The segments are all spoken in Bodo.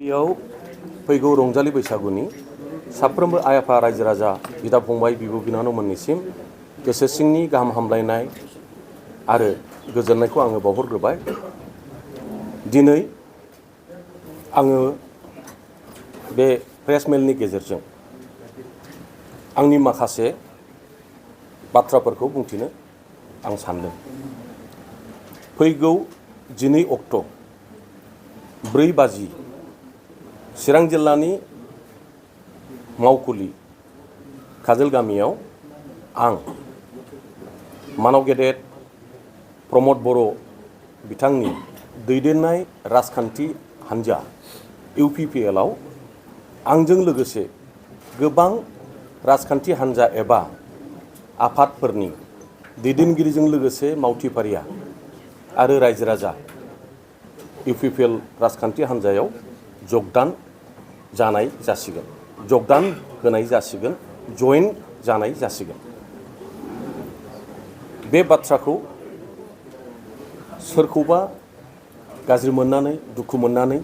बेयाव फैगौ रंजालि बैसागुनि साफ्रोमबो आइ आफा रायजो राजा बिदा फंबाय बिब' बिनानावमोननिसिम गोसो सिंनि गाहाम हामलायनाय आरो गोजोननायखौ आङो बावहरग्रोबाय। दिनै आङो बे प्रेस मेलनि गेजेरजों आंनि माखासे बाथ्राफोरखौ बुंथिनो आं सानदों। फैगौ 12 अक्ट' 4 बाजि चिरां जिल्लानि मावखुलि काजोल गामियाव आं मानव गेदेर प्रमद बर' बिथांनि दैदेननाय राजखान्थि हान्जा UPPLआव आंजों लोगोसे गोबां राजखान्थि हान्जा एबा आफादफोरनि दैदेनगिरिजों लोगोसे मावथिफारिया आरो रायजो राजा UPPL राजखान्थि हान्जायाव जगदान जानाय जासिगोन, जगदान होनाय जासिगोन, जयेन जानाय जासिगोन। बे बाथ्राखौ सोरखौबा गाज्रि मोननानै दुखु मोननानै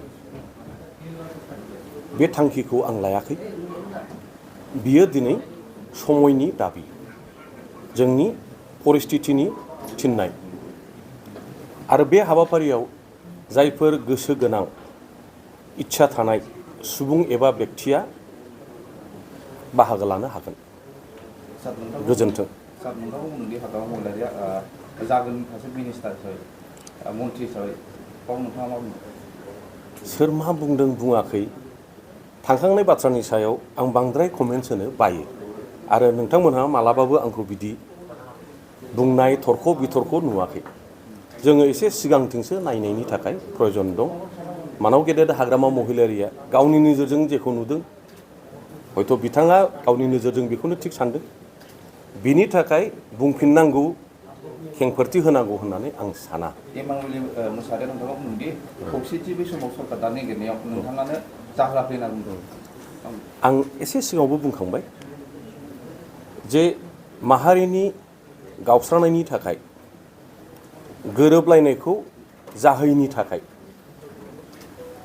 बे थांखिखौ आं लायाखै। बियो दिनै समयनि दाबि, जोंनि परिस्थितिनि थिननाय आरो बे हाबाफारियाव जायफोर गोसो गोनां इच्छा थानाय सुबुं एबा व्यक्तिया बाहागो लानो हागोन। गोजोन्थों। सोर मा बुंदों बुङाखै थांखांनाय बाथ्रानि सायाव आं बांद्राय कमेन्ट्स होनो बायो आरो नोंथांमोनहा मालाबाबो आंखौ बिदि बुंनाय थरख' बिथरख' नुवाखै। जोङो एसे सिगांथिंसो नायनायनि थाखाय प्रयजन दं। मानव गेदेर हाग्रामा महिलारिया गावनि नोजोरजों जेखौ नुदों हयथ' बिथाङा गावनि नोजोरजों बेखौनो थिग सानदों। बिनि थाखाय बुंफिननांगौ खेंफोरथि होनांगौ होननानै आं साना। आं एसे सिगाङावबो बुंखांबाय जे माहारिनि गावस्रानायनि थाखाय गोरोबलायनायखौ जाहैनि थाखाय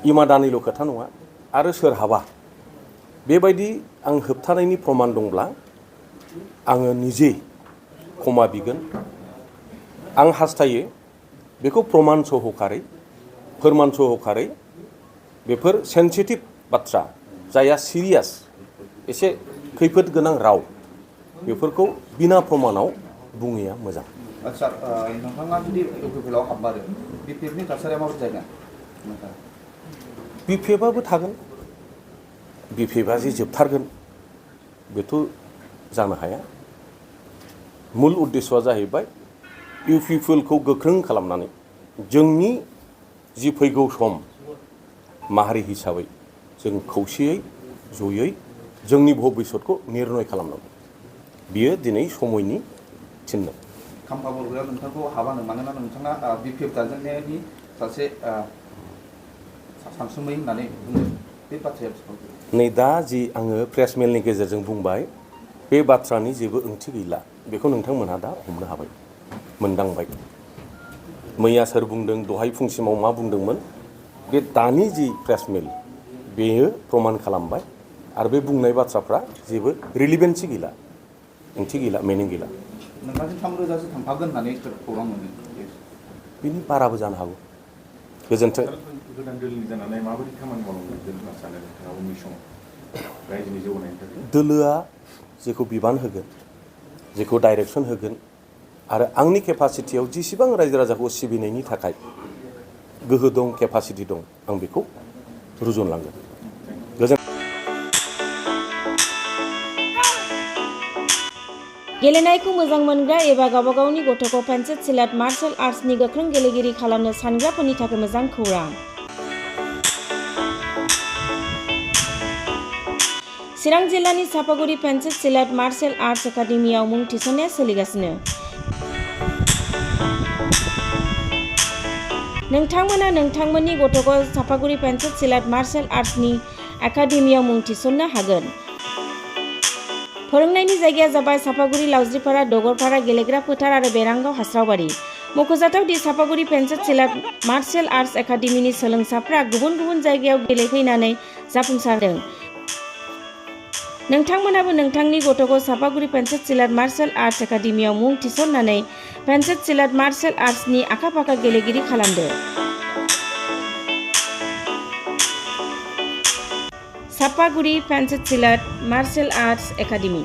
इमादानिल' खोथा नङा आरो सोरहाबा बेबायदि आं होबथानायनि प्रमान दंब्ला आङो निजे क्षमा बिगोन। आं हास्थायो बेखौ प्रमान सहकारै फोरमान सहकारै बेफोर सेन्सिटिभ बाथ्रा जायहा सिरियास एसे खैफोद गोनां राव बेफोरखौ बिना प्रमानाव बुङैया मोजां। नोंथाङा जुदि UPPLआव हाबमारो BPFनि थासारिया माबायदि जागोन? BPFआबो थागोन। BPFआ जे जोबथारगोन बेथ' जानो हाया। मुल उद्देश्यआ जाहैबाय UPPLखौ गोख्रों खालामनानै जोंनि जि फैगौ सम माहारि हिसाबै जों खौसेयै जयै जोंनि भबिष्यतखौ निर्नय खालामनांगौ। बियो दिनै समयनि थिननाय। खाम्फा बरग'या नोंथांखौ हाबानो मानोना नोंथाङा BPF दाजेननायनि सासे सानसुमै होननानै बुङो। बे बाथ्राया नै दा जि आङो प्रेस मेलनि गेजेरजों बुंबाय बे बाथ्रानि जेबो ओंथि गैला। बेखौ नोंथांमोनहा दा हमनो हाबाय, मोनदांबाय। मैया सोर बुंदों दहाय फुंसिमाव मा बुंदोंमोन बे दानि जि प्रेस मेल बेयो प्रमान खालामबाय आरो बे बुंनाय बाथ्राफ्रा जेबो रिलिभेन्सि गैला, ओंथि गैला, मिनिं गैला। नोंथांजों 3,000सो थांफागोन होननानै खौरां मोनो। बिनि बाराबो जानो हागौ। गोजोन्थों। गोदान दोलोनि जानानै माबायदि खामानि मावनांगौ होनना सानो नोंथाङा उननि समाव रायजोनि जौगानायनि थाखाय? दोलोआ जेखौ बिबान होगोन, जेखौ डाइरेक्सन होगोन आरो आंनि केपासिटियाव जेसेबां रायजो राजाखौ सिबिनायनि थाखाय गोहो दं, केपासिटि दं, आं बेखौ रुजुनलांगोन। गेलेनायखौ मोजां मोनग्रा एबा गावबा गावनि गथ'खौ पेन्सिल सिलेट मार्शल आर्ट्सनि गोख्रों गेलेगिरि खालामनो सानग्राफोरनि थाखाय मोजां खौरां। चिरां जिल्लानि चापागुरि पेन्सिल सिलेट मार्शल आर्ट्स एकाडेमियाव मुं थिसननाया सोलिगासिनो। नोंथांमोना नोंथांमोननि गथ'खौ चापागुरि पेन्सिल सिलेट मार्शल आर्ट्सनि एकाडेमियाव मुं थिसननो हागोन। फोरोंनायनि जायगाया जाबाय चापागुरि, लावज्रिपारा, दगरपारा गेलेग्रा फोथार आरो बेरांगाव हास्रावबारि। मख'जाथावदि सापागुरि पेन्सिल सिलाट मार्शेल आर्ट्स एकाडेमिनि सोलोंसाफ्रा गुबुन गुबुन जायगायाव गेलेहैनानै जाफुंसारदों। नोंथांमोनाबो नोंथांनि गथ'खौ सापागुरि पेन्सिल सिलाट मार्शेल आर्ट्स एकाडेमियाव मुं थिसननानै पेन्सिल सिलाट मार्शेल आर्ट्सनि आखा-फाखा गेलेगिरि खालामदो। Sapaguri pencil सिलाट martial arts academy.